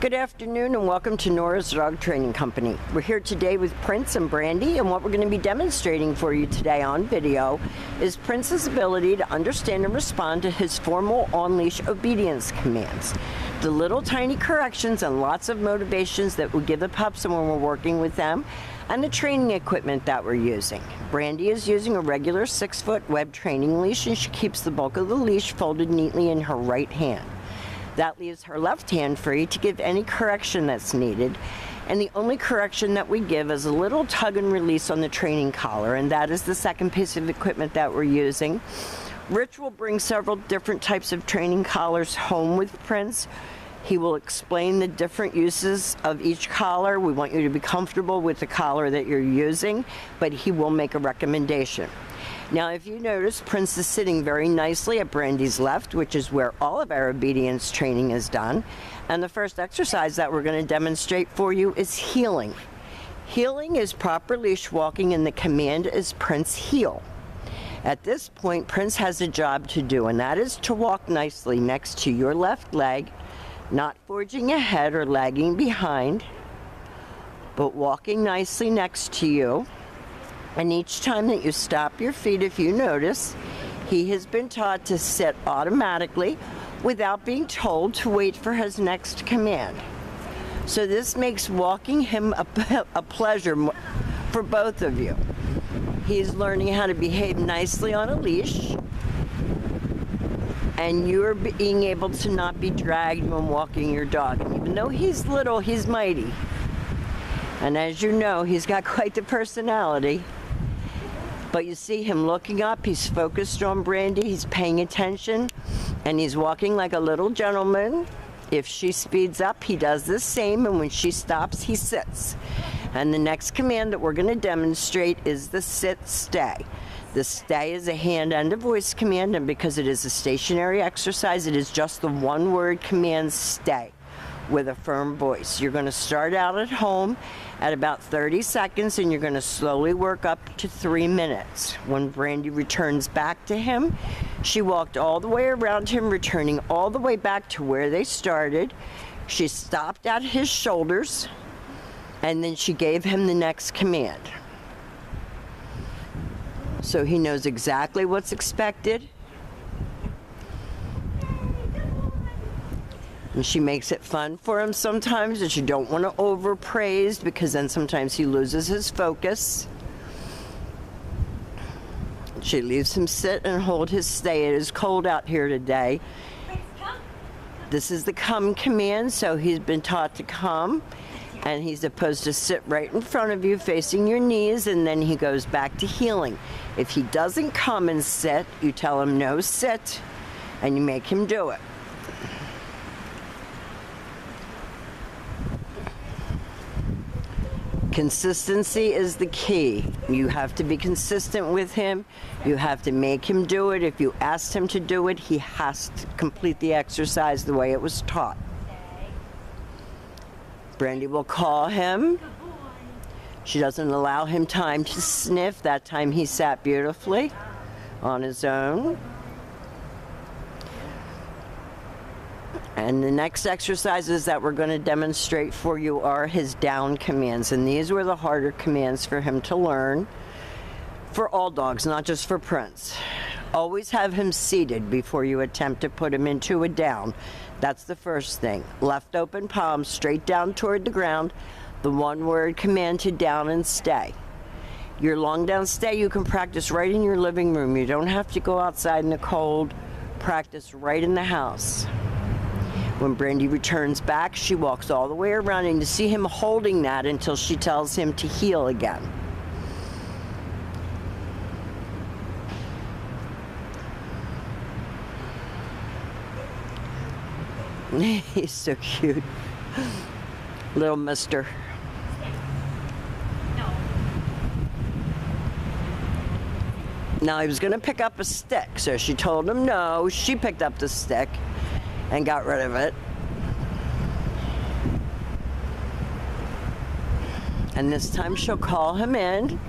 Good afternoon and welcome to Nora's Dog Training Company. We're here today with Prince and Brandy, and what we're going to be demonstrating for you today on video is Prince's ability to understand and respond to his formal on-leash obedience commands. The little tiny corrections and lots of motivations that we give the pups when we're working with them, and the training equipment that we're using. Brandy is using a regular 6-foot web training leash, and she keeps the bulk of the leash folded neatly in her right hand. That leaves her left hand free to give any correction that's needed. And the only correction that we give is a little tug and release on the training collar, and that is the second piece of equipment that we're using. Rich will bring several different types of training collars home with Prince. He will explain the different uses of each collar. We want you to be comfortable with the collar that you're using, but he will make a recommendation. Now, if you notice, Prince is sitting very nicely at Brandy's left, which is where all of our obedience training is done. And the first exercise that we're going to demonstrate for you is heeling. Heeling is proper leash walking, and the command is Prince heel. At this point, Prince has a job to do, and that is to walk nicely next to your left leg, not forging ahead or lagging behind, but walking nicely next to you. And each time that you stop your feet, if you notice, he has been taught to sit automatically without being told to wait for his next command. So this makes walking him a pleasure for both of you. He's learning how to behave nicely on a leash, and you're being able to not be dragged when walking your dog. And even though he's little, he's mighty. And as you know, he's got quite the personality. But you see him looking up, he's focused on Brandy, he's paying attention, and he's walking like a little gentleman. If she speeds up, he does the same, and when she stops, he sits. And the next command that we're going to demonstrate is the sit-stay. The stay is a hand and a voice command, and because it is a stationary exercise, it is just the one-word command, stay, with a firm voice. You're going to start out at home at about 30 seconds, and you're going to slowly work up to 3 minutes. When Brandy returns back to him, she walked all the way around him, returning all the way back to where they started. She stopped at his shoulders, and then she gave him the next command. So he knows exactly what's expected. And she makes it fun for him sometimes, and you don't want to overpraise, because then sometimes he loses his focus. She leaves him sit and hold his stay. It is cold out here today. This is the come command, so he's been taught to come, and he's supposed to sit right in front of you facing your knees, and then he goes back to heeling. If he doesn't come and sit, you tell him no, sit, and you make him do it. Consistency is the key. You have to be consistent with him. You have to make him do it. If you asked him to do it, he has to complete the exercise the way it was taught. Brandy will call him. She doesn't allow him time to sniff. That time he sat beautifully on his own. And the next exercises that we're going to demonstrate for you are his down commands. And these were the harder commands for him to learn, for all dogs, not just for Prince. Always have him seated before you attempt to put him into a down. That's the first thing. Left open palm straight down toward the ground. The one-word command to down and stay. Your long down stay you can practice right in your living room. You don't have to go outside in the cold. Practice right in the house. When Brandy returns back, she walks all the way around, and you see him holding that until she tells him to heel again. He's so cute. Little mister. Now he was going to pick up a stick, so she told him no. She picked up the stick and got rid of it. And this time she'll call him in,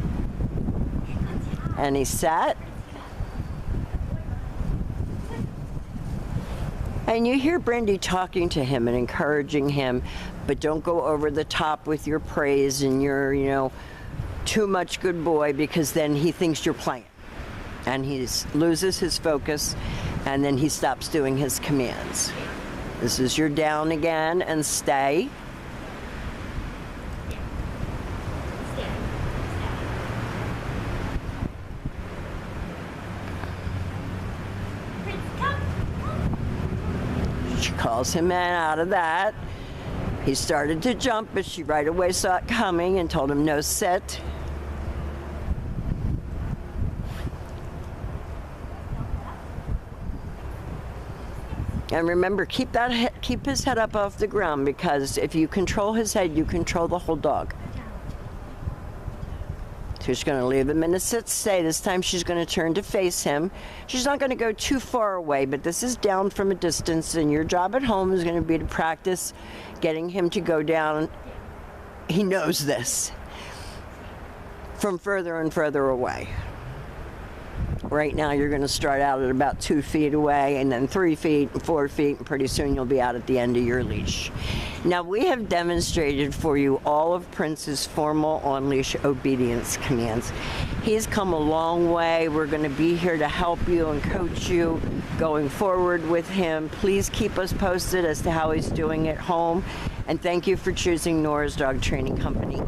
and he sat. And you hear Brandy talking to him and encouraging him, but don't go over the top with your praise and your, too much good boy, because then he thinks you're playing. And he loses his focus, and then he stops doing his commands. This is your down again, and stay. She calls him out of that. He started to jump, but she right away saw it coming and told him no sit. And remember, keep his head up off the ground, because if you control his head, you control the whole dog. So she's going to leave him in a sit stay. This time she's going to turn to face him. She's not going to go too far away, but this is down from a distance, and your job at home is going to be to practice getting him to go down. He knows this. From further and further away. Right now you're going to start out at about 2 feet away, and then 3 feet, and 4 feet, and pretty soon you'll be out at the end of your leash. Now, we have demonstrated for you all of Prince's formal on-leash obedience commands. He's come a long way. We're going to be here to help you and coach you going forward with him. Please keep us posted as to how he's doing at home, and thank you for choosing Nora's Dog Training Company.